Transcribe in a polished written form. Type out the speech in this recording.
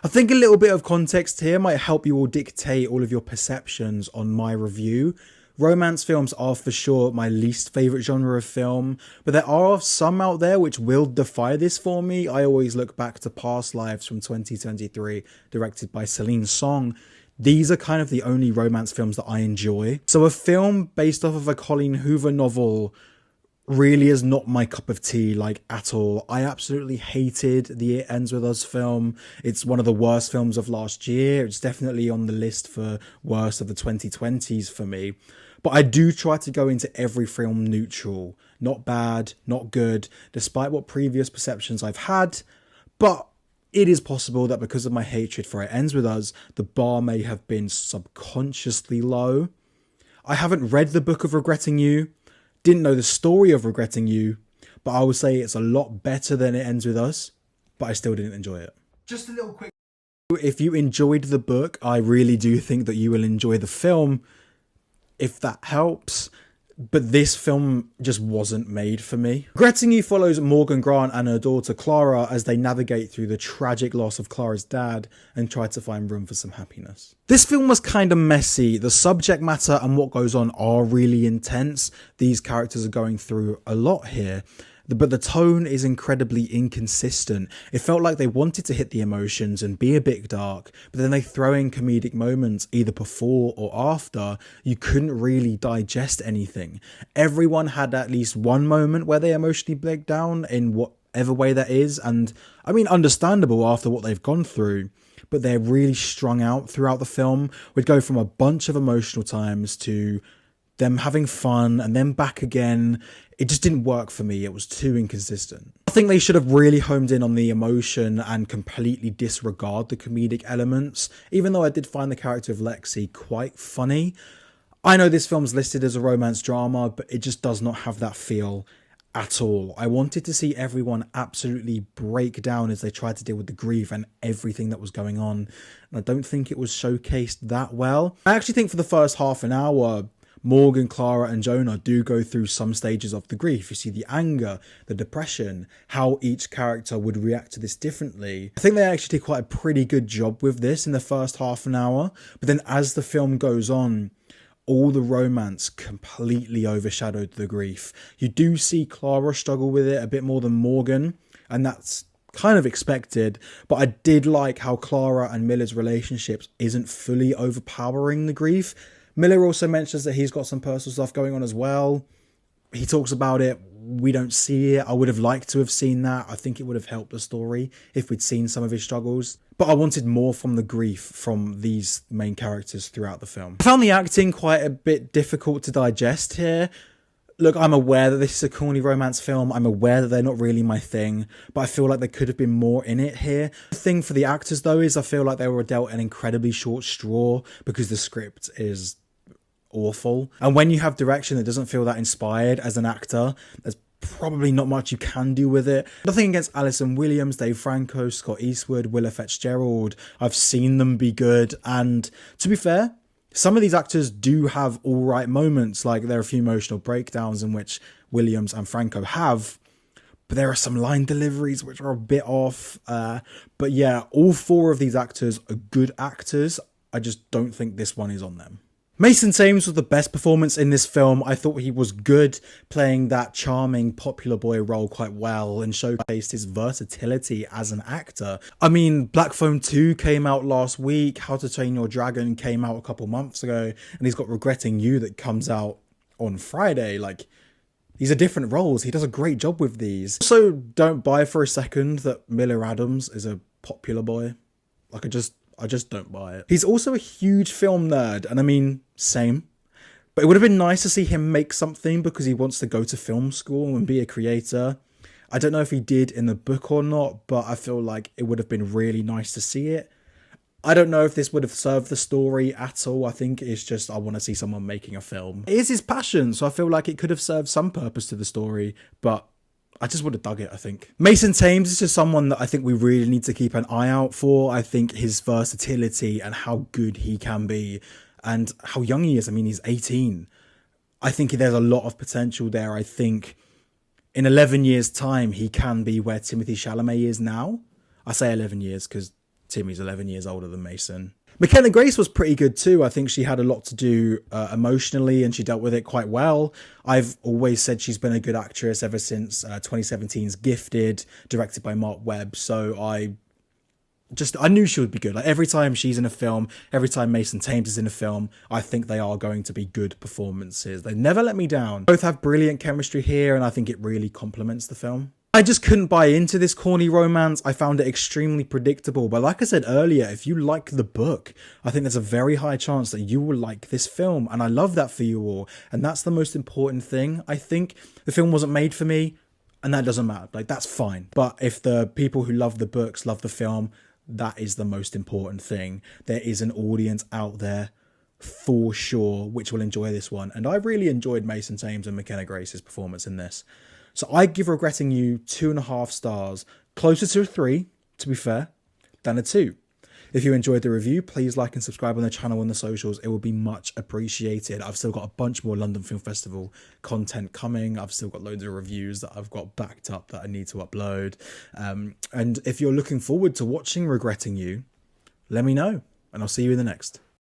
I think a little bit of context here might help you all dictate all of your perceptions on my review. Romance films are for sure my least favourite genre of film, but there are some out there which will defy this for me. I always look back to Past Lives from 2023, directed by Celine Song. These are kind of the only romance films that I enjoy. So a film based off of a Colleen Hoover novel really is not my cup of tea, like, at all. I absolutely hated the It Ends With Us film. It's one of the worst films of last year. It's definitely on the list for worst of the 2020s for me. But I do try to go into every film neutral. Not bad, not good, despite what previous perceptions I've had. But it is possible that because of my hatred for It Ends With Us, the bar may have been subconsciously low. I haven't read the book of Regretting You, didn't know the story of Regretting You, but I would say it's a lot better than It Ends With Us, but I still didn't enjoy it. Just a little quick. If you enjoyed the book, I really do think that you will enjoy the film, if that helps. But this film just wasn't made for me. Regretting You follows Morgan Grant and her daughter Clara as they navigate through the tragic loss of Clara's dad and try to find room for some happiness. This film was kind of messy. The subject matter and what goes on are really intense. These characters are going through a lot here. But the tone is incredibly inconsistent. It felt like they wanted to hit the emotions and be a bit dark, but then they throw in comedic moments either before or after. You couldn't really digest anything. Everyone had at least one moment where they emotionally break down in whatever way that is, and I mean, understandable after what they've gone through, but they're really strung out throughout the film. We'd go from a bunch of emotional times to them having fun and then back again. It just didn't work for me. It was too inconsistent. I think they should have really homed in on the emotion and completely disregard the comedic elements, even though I did find the character of Lexi quite funny. I know this film's listed as a romance drama, but it just does not have that feel at all. I wanted to see everyone absolutely break down as they tried to deal with the grief and everything that was going on, and I don't think it was showcased that well. I actually think for the first half an hour, Morgan, Clara and Jonah do go through some stages of the grief. You see the anger, the depression, how each character would react to this differently. I think they actually did quite a pretty good job with this in the first half an hour, but then as the film goes on, all the romance completely overshadowed the grief. You do see Clara struggle with it a bit more than Morgan, and that's kind of expected, but I did like how Clara and Miller's relationships isn't fully overpowering the grief. Miller also mentions that he's got some personal stuff going on as well. He talks about it. We don't see it. I would have liked to have seen that. I think it would have helped the story if we'd seen some of his struggles. But I wanted more from the grief from these main characters throughout the film. I found the acting quite a bit difficult to digest here. Look, I'm aware that this is a corny romance film. I'm aware that they're not really my thing, but I feel like there could have been more in it here. The thing for the actors, though, is I feel like they were dealt an incredibly short straw because the script is awful. And when you have direction that doesn't feel that inspired as an actor, there's probably not much you can do with it. Nothing against Alison Williams, Dave Franco, Scott Eastwood, Willa Fitzgerald. I've seen them be good, and to be fair, some of these actors do have all right moments. Like, there are a few emotional breakdowns in which Williams and Franco have, but there are some line deliveries which are a bit off. But yeah, all four of these actors are good actors. I just don't think this one is on them. Mason Thames was the best performance in this film. I thought he was good, playing that charming popular boy role quite well and showcased his versatility as an actor. I mean, Black Phone 2 came out last week, How to Train Your Dragon came out a couple months ago, and he's got Regretting You that comes out on Friday. Like, these are different roles. He does a great job with these. Also, don't buy for a second that Miller Adams is a popular boy. Like, I just don't buy it. He's also a huge film nerd, and I mean, same. But it would have been nice to see him make something because he wants to go to film school and be a creator. I don't know if he did in the book or not, but I feel like it would have been really nice to see it. I don't know if this would have served the story at all. I think it's just, I want to see someone making a film. It is his passion, so I feel like it could have served some purpose to the story, but I just would have dug it, I think. Mason Thames is just someone that I think we really need to keep an eye out for. I think his versatility and how good he can be and how young he is. I mean, he's 18. I think there's a lot of potential there. I think in 11 years' time, he can be where Timothée Chalamet is now. I say 11 years because Timmy's 11 years older than Mason. McKenna Grace was pretty good too. I think she had a lot to do emotionally, and she dealt with it quite well. I've always said she's been a good actress ever since 2017's Gifted, directed by Mark Webb. So I knew she would be good. Like every time she's in a film, every time Mason Thames is in a film, I think they are going to be good performances. They never let me down. Both have brilliant chemistry here, and I think it really complements the film. I just couldn't buy into this corny romance. I found it extremely predictable. But like I said earlier, if you like the book, I think there's a very high chance that you will like this film. And I love that for you all. And that's the most important thing. I think the film wasn't made for me, and that doesn't matter. Like, that's fine. But if the people who love the books love the film, that is the most important thing. There is an audience out there for sure which will enjoy this one. And I really enjoyed Mason Thames and McKenna Grace's performance in this. So I give Regretting You 2.5 stars, closer to a 3, to be fair, than a 2. If you enjoyed the review, please like and subscribe on the channel and the socials. It would be much appreciated. I've still got a bunch more London Film Festival content coming. I've still got loads of reviews that I've got backed up that I need to upload. And if you're looking forward to watching Regretting You, let me know, and I'll see you in the next.